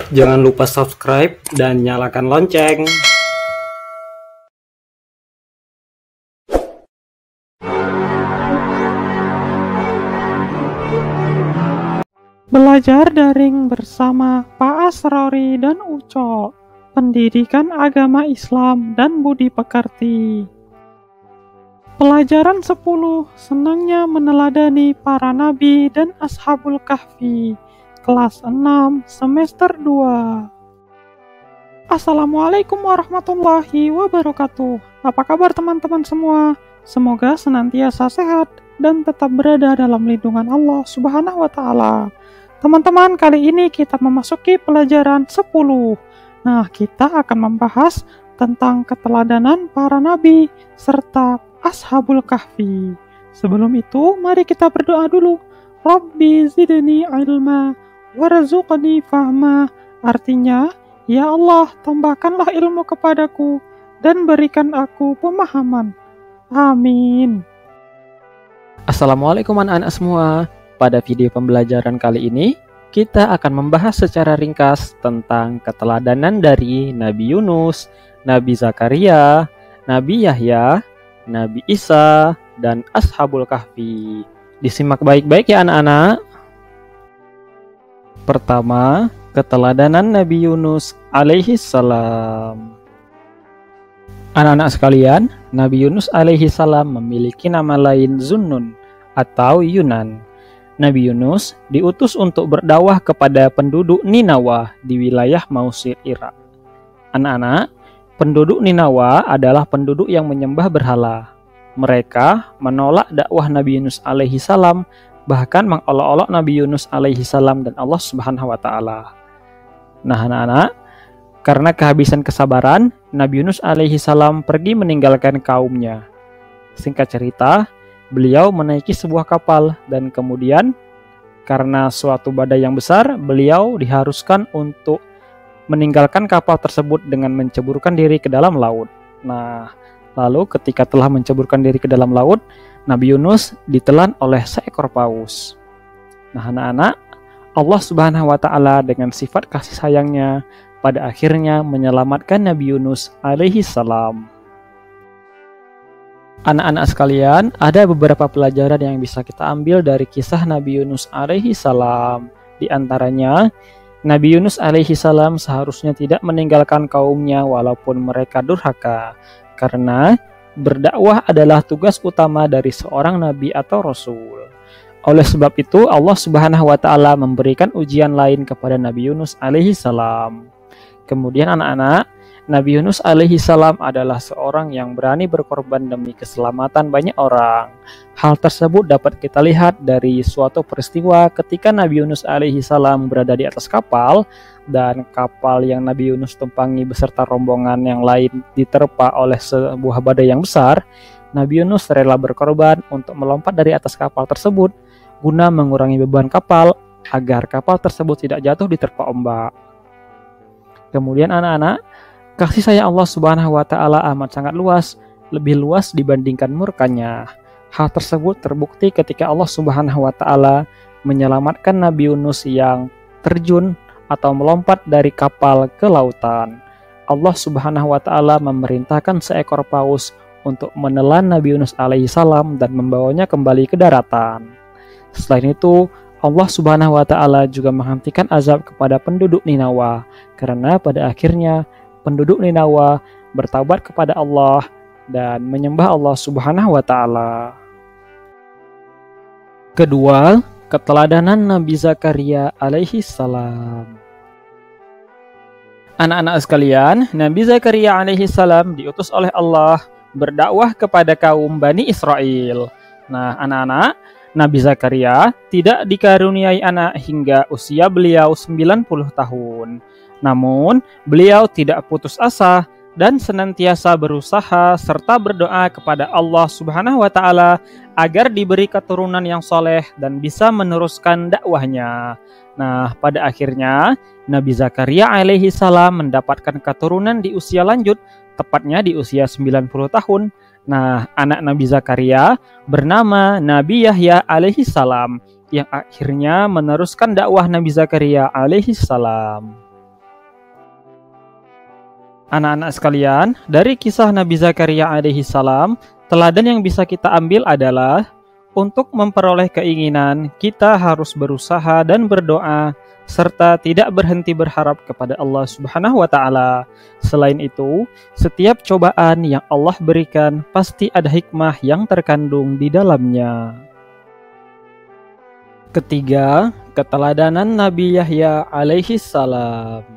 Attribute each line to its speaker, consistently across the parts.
Speaker 1: Jangan lupa subscribe dan nyalakan lonceng.
Speaker 2: Belajar daring bersama Pak Asrori dan Uco, Pendidikan Agama Islam dan Budi Pekerti. Pelajaran 10, senangnya meneladani para nabi dan Ashabul Kahfi, kelas 6, semester 2. Assalamualaikum warahmatullahi wabarakatuh. Apa kabar teman-teman semua? Semoga senantiasa sehat dan tetap berada dalam lindungan Allah Subhanahu wa Ta'ala. Teman-teman, kali ini kita memasuki pelajaran 10. Nah, kita akan membahas tentang keteladanan para nabi serta Ashabul Kahfi. Sebelum itu, mari kita berdoa dulu. Rabbi zidni ilma warzuqni fahma. Artinya, ya Allah, tambahkanlah ilmu kepadaku dan berikan aku pemahaman. Amin.
Speaker 3: Assalamualaikum anak-anak semua. Pada video pembelajaran kali ini, kita akan membahas secara ringkas tentang keteladanan dari Nabi Yunus, Nabi Zakaria, Nabi Yahya, Nabi Isa, dan Ashabul Kahfi. Disimak baik-baik ya anak-anak. Pertama, keteladanan Nabi Yunus alaihi salam. Anak-anak sekalian, Nabi Yunus alaihi salam memiliki nama lain Zunnun atau Yunan. Nabi Yunus diutus untuk berdakwah kepada penduduk Ninawa di wilayah Mosul, Irak. Anak-anak, penduduk Ninawa adalah penduduk yang menyembah berhala. Mereka menolak dakwah Nabi Yunus alaihi salam, bahkan mengolok-olok Nabi Yunus alaihi salam dan Allah Subhanahu wa Ta'ala. Nah, anak-anak, karena kehabisan kesabaran, Nabi Yunus alaihi salam pergi meninggalkan kaumnya. Singkat cerita, beliau menaiki sebuah kapal dan kemudian karena suatu badai yang besar, beliau diharuskan untuk meninggalkan kapal tersebut dengan menceburkan diri ke dalam laut. Nah, lalu ketika telah menceburkan diri ke dalam laut, Nabi Yunus ditelan oleh seekor paus. Nah, anak-anak, Allah Subhanahu wa Ta'ala dengan sifat kasih sayangnya pada akhirnya menyelamatkan Nabi Yunus alaihi salam. Anak-anak sekalian, ada beberapa pelajaran yang bisa kita ambil dari kisah Nabi Yunus alaihi salam. Di antaranya, Nabi Yunus alaihi salam seharusnya tidak meninggalkan kaumnya walaupun mereka durhaka, karena berdakwah adalah tugas utama dari seorang nabi atau rasul. Oleh sebab itu, Allah Subhanahu wa Ta'ala memberikan ujian lain kepada Nabi Yunus alaihi salam. Kemudian anak-anak, Nabi Yunus alaihi salam adalah seorang yang berani berkorban demi keselamatan banyak orang. Hal tersebut dapat kita lihat dari suatu peristiwa ketika Nabi Yunus alaihi salam berada di atas kapal dan kapal yang Nabi Yunus tumpangi beserta rombongan yang lain diterpa oleh sebuah badai yang besar. Nabi Yunus rela berkorban untuk melompat dari atas kapal tersebut guna mengurangi beban kapal agar kapal tersebut tidak jatuh diterpa ombak. Kemudian anak-anak, kasih sayang Allah Subhanahu wa Ta'ala amat sangat luas, lebih luas dibandingkan murkanya. Hal tersebut terbukti ketika Allah Subhanahu wa Ta'ala menyelamatkan Nabi Yunus yang terjun atau melompat dari kapal ke lautan. Allah Subhanahu wa Ta'ala memerintahkan seekor paus untuk menelan Nabi Yunus alaihi salam dan membawanya kembali ke daratan. Selain itu, Allah Subhanahu wa Ta'ala juga menghentikan azab kepada penduduk Ninawa, karena pada akhirnya penduduk Ninawa bertaubat kepada Allah dan menyembah Allah Subhanahu wa Ta'ala. Kedua, keteladanan Nabi Zakaria alaihi salam. Anak-anak sekalian, Nabi Zakaria alaihi salam diutus oleh Allah berdakwah kepada kaum Bani Israel. Nah, anak-anak, Nabi Zakaria tidak dikaruniai anak hingga usia beliau 90 tahun. Namun, beliau tidak putus asa dan senantiasa berusaha serta berdoa kepada Allah Subhanahu wa Ta'ala agar diberi keturunan yang soleh dan bisa meneruskan dakwahnya. Nah, pada akhirnya Nabi Zakaria alaihi salam mendapatkan keturunan di usia lanjut, tepatnya di usia 90 tahun. Nah, anak Nabi Zakaria bernama Nabi Yahya alaihi salam yang akhirnya meneruskan dakwah Nabi Zakaria alaihi salam. Anak-anak sekalian, dari kisah Nabi Zakaria alaihi salam, teladan yang bisa kita ambil adalah untuk memperoleh keinginan, kita harus berusaha dan berdoa serta tidak berhenti berharap kepada Allah Subhanahu wa taala. Selain itu, setiap cobaan yang Allah berikan pasti ada hikmah yang terkandung di dalamnya. Ketiga, keteladanan Nabi Yahya alaihi salam.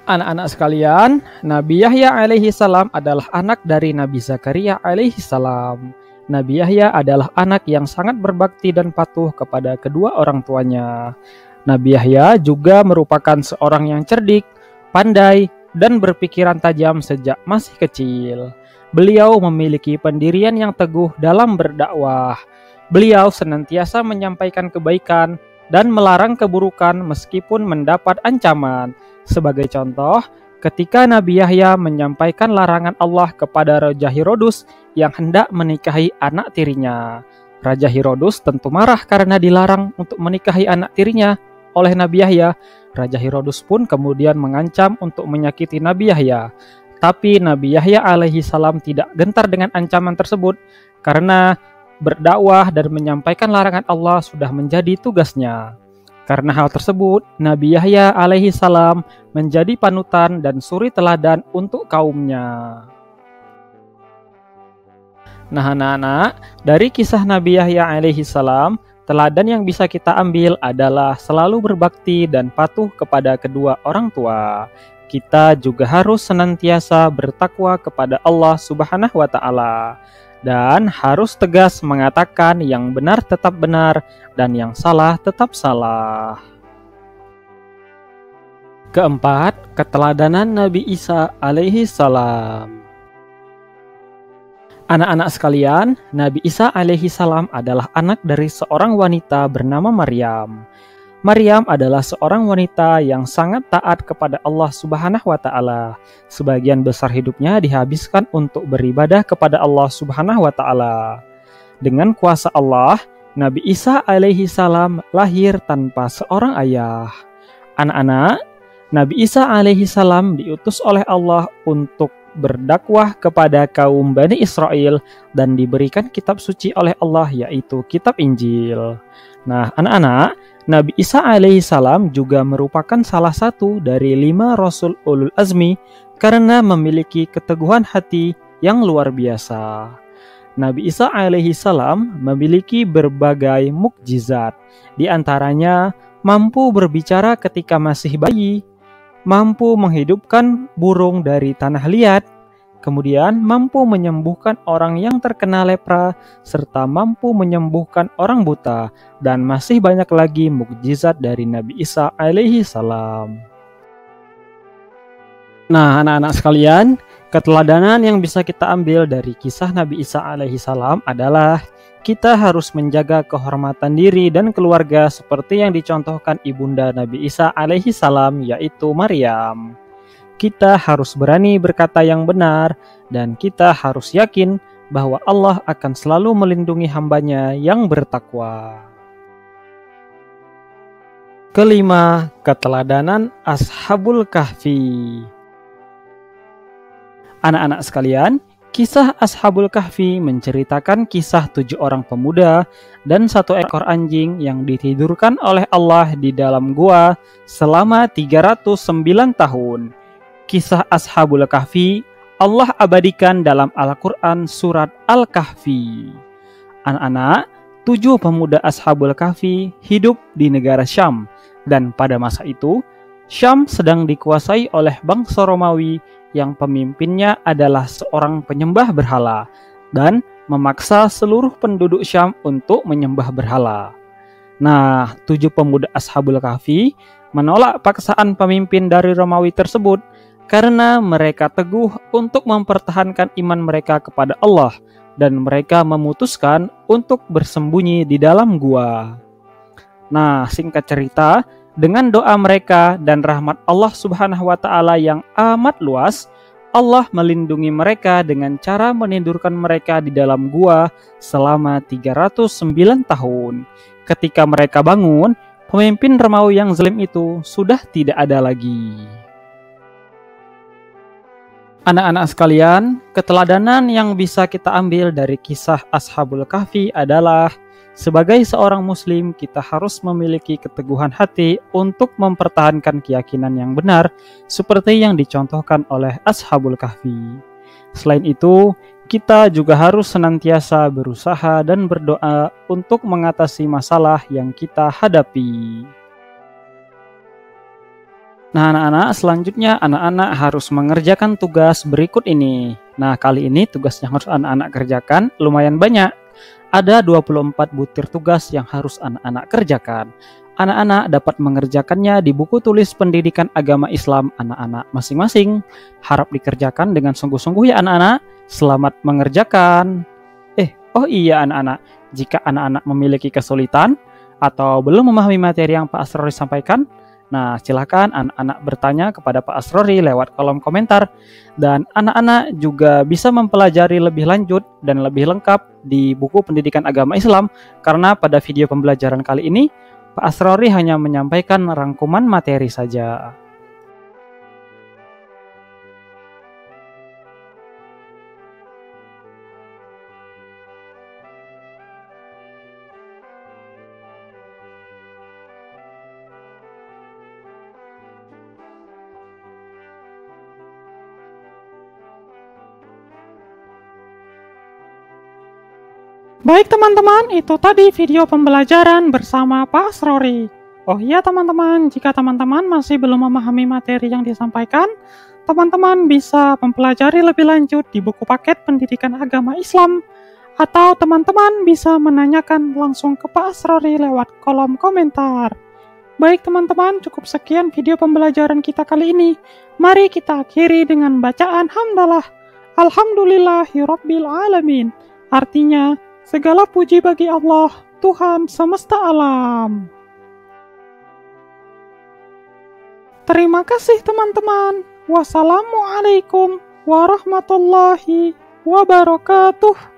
Speaker 3: Anak-anak sekalian, Nabi Yahya alaihi salam adalah anak dari Nabi Zakaria alaihi salam. Nabi Yahya adalah anak yang sangat berbakti dan patuh kepada kedua orang tuanya. Nabi Yahya juga merupakan seorang yang cerdik, pandai, dan berpikiran tajam sejak masih kecil. Beliau memiliki pendirian yang teguh dalam berdakwah. Beliau senantiasa menyampaikan kebaikan dan melarang keburukan meskipun mendapat ancaman. Sebagai contoh, ketika Nabi Yahya menyampaikan larangan Allah kepada Raja Herodes yang hendak menikahi anak tirinya. Raja Herodes tentu marah karena dilarang untuk menikahi anak tirinya oleh Nabi Yahya. Raja Herodes pun kemudian mengancam untuk menyakiti Nabi Yahya. Tapi Nabi Yahya alaihi salam tidak gentar dengan ancaman tersebut karena berdakwah dan menyampaikan larangan Allah sudah menjadi tugasnya. Karena hal tersebut, Nabi Yahya alaihi salam menjadi panutan dan suri teladan untuk kaumnya. Nah anak-anak, dari kisah Nabi Yahya alaihi salam, teladan yang bisa kita ambil adalah selalu berbakti dan patuh kepada kedua orang tua. Kita juga harus senantiasa bertakwa kepada Allah Subhanahu wa taala. Dan harus tegas mengatakan yang benar tetap benar dan yang salah tetap salah. Keempat, keteladanan Nabi Isa alaihi salam. Anak-anak sekalian, Nabi Isa alaihi salam adalah anak dari seorang wanita bernama Maryam. Maryam adalah seorang wanita yang sangat taat kepada Allah Subhanahu wa taala. Sebagian besar hidupnya dihabiskan untuk beribadah kepada Allah Subhanahu wa taala. Dengan kuasa Allah, Nabi Isa alaihi salam lahir tanpa seorang ayah. Anak-anak, Nabi Isa alaihi salam diutus oleh Allah untuk berdakwah kepada kaum Bani Israel dan diberikan kitab suci oleh Allah, yaitu kitab Injil. Nah, anak-anak, Nabi Isa alaihi salam juga merupakan salah satu dari 5 Rasul Ulul Azmi karena memiliki keteguhan hati yang luar biasa. Nabi Isa alaihi salam memiliki berbagai mukjizat. Di antaranya mampu berbicara ketika masih bayi, mampu menghidupkan burung dari tanah liat, kemudian mampu menyembuhkan orang yang terkena lepra, serta mampu menyembuhkan orang buta, dan masih banyak lagi mukjizat dari Nabi Isa alaihi salam. Nah, anak-anak sekalian, keteladanan yang bisa kita ambil dari kisah Nabi Isa alaihi salam adalah kita harus menjaga kehormatan diri dan keluarga seperti yang dicontohkan ibunda Nabi Isa alaihi salam, yaitu Maryam. Kita harus berani berkata yang benar, dan kita harus yakin bahwa Allah akan selalu melindungi hambanya yang bertakwa. Kelima, keteladanan Ashabul Kahfi. Anak-anak sekalian, kisah Ashabul Kahfi menceritakan kisah 7 orang pemuda dan 1 ekor anjing yang ditidurkan oleh Allah di dalam gua selama 309 tahun. Kisah Ashabul Kahfi Allah abadikan dalam Al-Quran surat Al-Kahfi. Anak-anak, 7 pemuda Ashabul Kahfi hidup di negara Syam, dan pada masa itu Syam sedang dikuasai oleh bangsa Romawi yang pemimpinnya adalah seorang penyembah berhala dan memaksa seluruh penduduk Syam untuk menyembah berhala. Nah, 7 pemuda Ashabul Kahfi menolak paksaan pemimpin dari Romawi tersebut karena mereka teguh untuk mempertahankan iman mereka kepada Allah dan mereka memutuskan untuk bersembunyi di dalam gua. Nah, singkat cerita, dengan doa mereka dan rahmat Allah Subhanahu wa taala yang amat luas, Allah melindungi mereka dengan cara menidurkan mereka di dalam gua selama 309 tahun. Ketika mereka bangun, pemimpin Romawi yang zalim itu sudah tidak ada lagi. Anak-anak sekalian, keteladanan yang bisa kita ambil dari kisah Ashabul Kahfi adalah sebagai seorang muslim kita harus memiliki keteguhan hati untuk mempertahankan keyakinan yang benar seperti yang dicontohkan oleh Ashabul Kahfi. Selain itu, kita juga harus senantiasa berusaha dan berdoa untuk mengatasi masalah yang kita hadapi. Nah, anak-anak, selanjutnya anak-anak harus mengerjakan tugas berikut ini. Nah, kali ini tugas yang harus anak-anak kerjakan lumayan banyak. Ada 24 butir tugas yang harus anak-anak kerjakan. Anak-anak dapat mengerjakannya di buku tulis pendidikan agama Islam anak-anak masing-masing. Harap dikerjakan dengan sungguh-sungguh ya anak-anak. Selamat mengerjakan. Oh iya anak-anak, jika anak-anak memiliki kesulitan atau belum memahami materi yang Pak Asrori sampaikan, nah, silakan anak-anak bertanya kepada Pak Asrori lewat kolom komentar. Dan anak-anak juga bisa mempelajari lebih lanjut dan lebih lengkap di buku pendidikan agama Islam. Karena pada video pembelajaran kali ini, Pak Asrori hanya menyampaikan rangkuman materi saja.
Speaker 2: Baik teman-teman, itu tadi video pembelajaran bersama Pak Asrori. Oh iya teman-teman, jika teman-teman masih belum memahami materi yang disampaikan, teman-teman bisa mempelajari lebih lanjut di buku paket pendidikan agama Islam, atau teman-teman bisa menanyakan langsung ke Pak Asrori lewat kolom komentar. Baik teman-teman, cukup sekian video pembelajaran kita kali ini. Mari kita akhiri dengan bacaan hamdalah. Alhamdulillahirabbil alamin. Artinya, segala puji bagi Allah, Tuhan semesta alam. Terima kasih teman-teman. Wassalamualaikum warahmatullahi wabarakatuh.